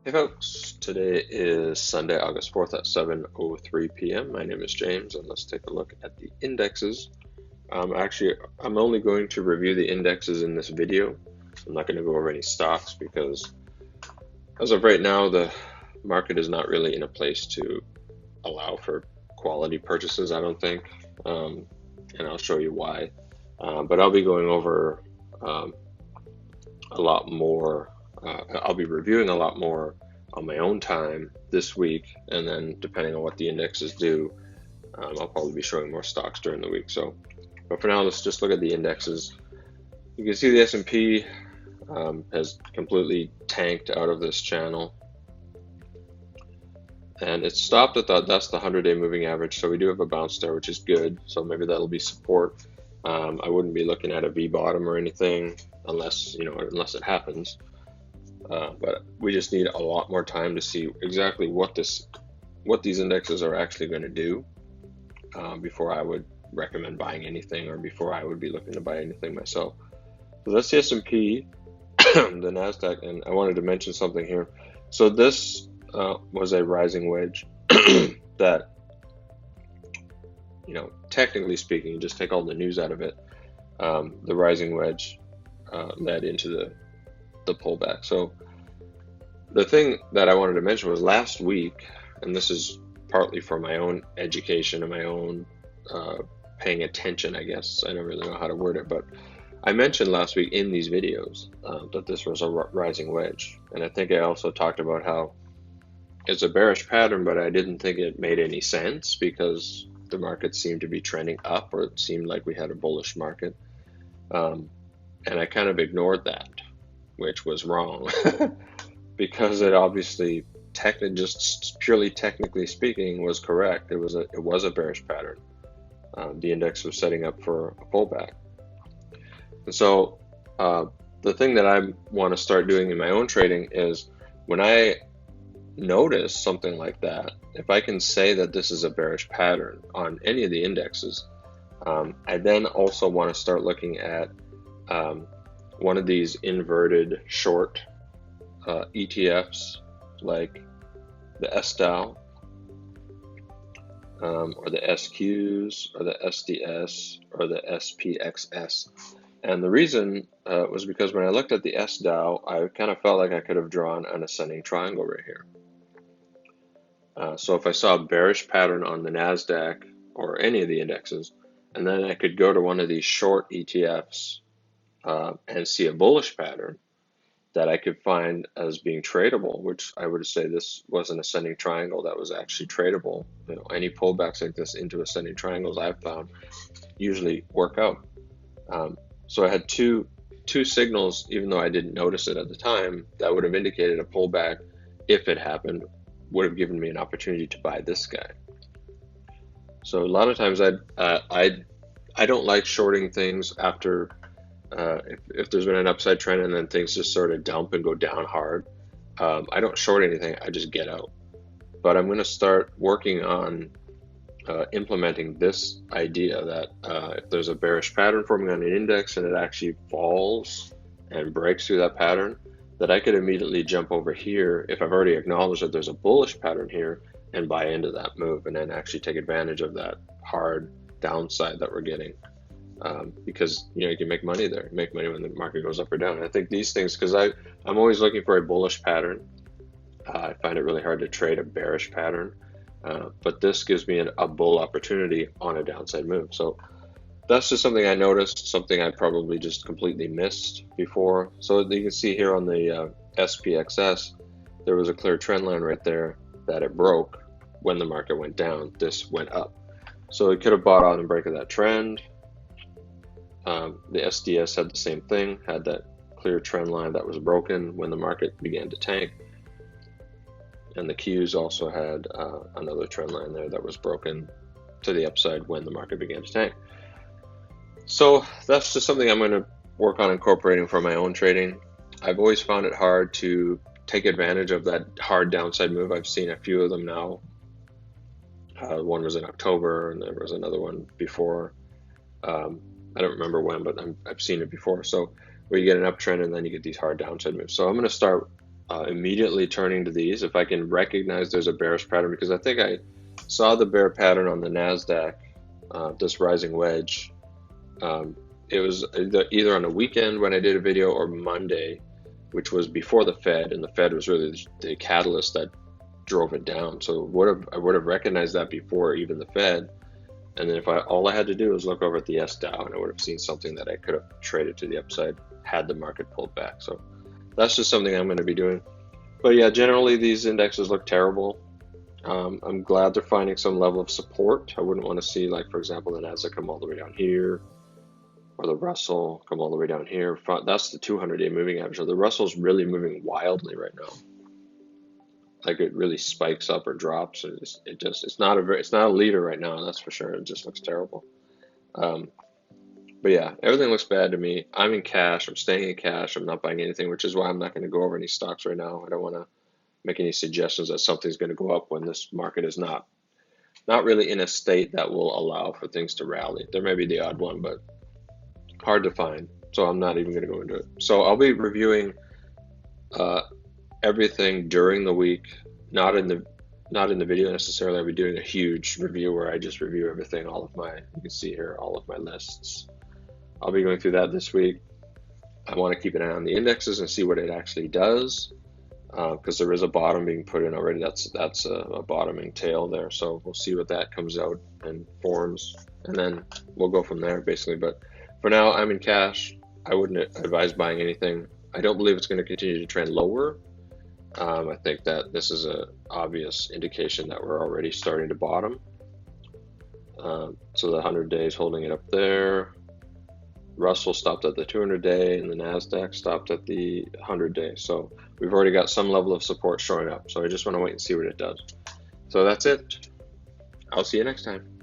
Hey folks, today is Sunday, August 4th at 7:03 p.m. My name is James, and let's take a look at the indexes. I'm only going to review the indexes in this video. I'm not going to go over any stocks because as of right now, the market is not really in a place to allow for quality purchases, I don't think, and I'll show you why. But I'll be going over um, a lot more. I'll be reviewing a lot more on my own time this week, and then depending on what the indexes do, I'll probably be showing more stocks during the week. So, but for now, let's just look at the indexes. You can see the S&P has completely tanked out of this channel, and it stopped at that's the 100-day moving average. So we do have a bounce there, which is good. So maybe that'll be support. I wouldn't be looking at a V bottom or anything unless it happens. But we just need a lot more time to see exactly what these indexes are actually going to do before I would recommend buying anything, or before I would be looking to buy anything myself. So that's the S&P, the Nasdaq, and I wanted to mention something here. So this was a rising wedge that, technically speaking, you just take all the news out of it. The rising wedge led into the pullback. So the thing that I wanted to mention was last week, and this is partly for my own education and my own paying attention, I guess. I don't really know how to word it, but I mentioned last week in these videos that this was a rising wedge. And I think I also talked about how it's a bearish pattern, but I didn't think it made any sense because the market seemed to be trending up, or it seemed like we had a bullish market. And I kind of ignored that, which was wrong because it obviously, just purely technically speaking, was correct. It was a bearish pattern. The index was setting up for a pullback. And so the thing that I want to start doing in my own trading is when I notice something like that, if I can say that this is a bearish pattern on any of the indexes, I then also want to start looking at one of these inverted short ETFs, like the SDAO, or the SQs, or the SDS, or the SPXS. And the reason was because when I looked at the SDAO, I kind of felt like I could have drawn an ascending triangle right here. So if I saw a bearish pattern on the NASDAQ or any of the indexes, and then I could go to one of these short ETFs and see a bullish pattern that I could find as being tradable, which I would say this was an ascending triangle that was actually tradable. Any pullbacks like this into ascending triangles I've found usually work out. So I had two signals, even though I didn't notice it at the time, that would have indicated a pullback. If it happened, would have given me an opportunity to buy this guy. So a lot of times I don't like shorting things after if there's been an upside trend and then things just sort of dump and go down hard. I don't short anything, I just get out. But I'm going to start working on implementing this idea that if there's a bearish pattern forming on an index and it actually falls and breaks through that pattern, that I could immediately jump over here if I've already acknowledged that there's a bullish pattern here and buy into that move, and then actually take advantage of that hard downside that we're getting. Because you can make money there. You make money when the market goes up or down. And I think these things, because I'm always looking for a bullish pattern. I find it really hard to trade a bearish pattern, but this gives me a bull opportunity on a downside move. So that's just something I noticed, something I probably just completely missed before. So you can see here on the SPXS, there was a clear trend line right there that it broke when the market went down. This went up. So it could have bought on and break of that trend. The SDS had the same thing, had that clear trend line that was broken when the market began to tank. And the Qs also had another trend line there that was broken to the upside when the market began to tank. So that's just something I'm going to work on incorporating for my own trading. I've always found it hard to take advantage of that hard downside move. I've seen a few of them now. One was in October, and there was another one before. I don't remember when, but I've seen it before. So where you get an uptrend and then you get these hard downside moves. So I'm going to start immediately turning to these if I can recognize there's a bearish pattern, because I think I saw the bear pattern on the NASDAQ, this rising wedge. It was either on a weekend when I did a video or Monday, which was before the Fed, and the Fed was really the catalyst that drove it down. So I would have recognized that before even the Fed. And then all I had to do was look over at the S-Dow, and I would have seen something that I could have traded to the upside had the market pulled back. So that's just something I'm going to be doing. But yeah, generally these indexes look terrible. I'm glad they're finding some level of support. I wouldn't want to see, like, for example, the Nasdaq come all the way down here, or the Russell come all the way down here. That's the 200-day moving average. So the Russell's really moving wildly right now. Like, it really spikes up or drops. It's not a leader right now, that's for sure. It just looks terrible. But yeah, everything looks bad to me. I'm in cash. I'm staying in cash. I'm not buying anything, which is why I'm not going to go over any stocks right now. I don't want to make any suggestions that something's going to go up when this market is not really in a state that will allow for things to rally. There may be the odd one, but hard to find. So I'm not even going to go into it. So I'll be reviewing everything during the week, not in the video necessarily. I'll be doing a huge review where I just review everything, you can see here, all of my lists. I'll be going through that this week. I want to keep an eye on the indexes and see what it actually does, because there is a bottom being put in already. That's a bottoming tail there. So we'll see what that comes out and forms, and then we'll go from there basically. But for now, I'm in cash. I wouldn't advise buying anything. I don't believe it's going to continue to trend lower. I think that this is an obvious indication that we're already starting to bottom. So the 100 days holding it up there. Russell stopped at the 200-day, and the NASDAQ stopped at the 100-day. So we've already got some level of support showing up. So I just want to wait and see what it does. So that's it. I'll see you next time.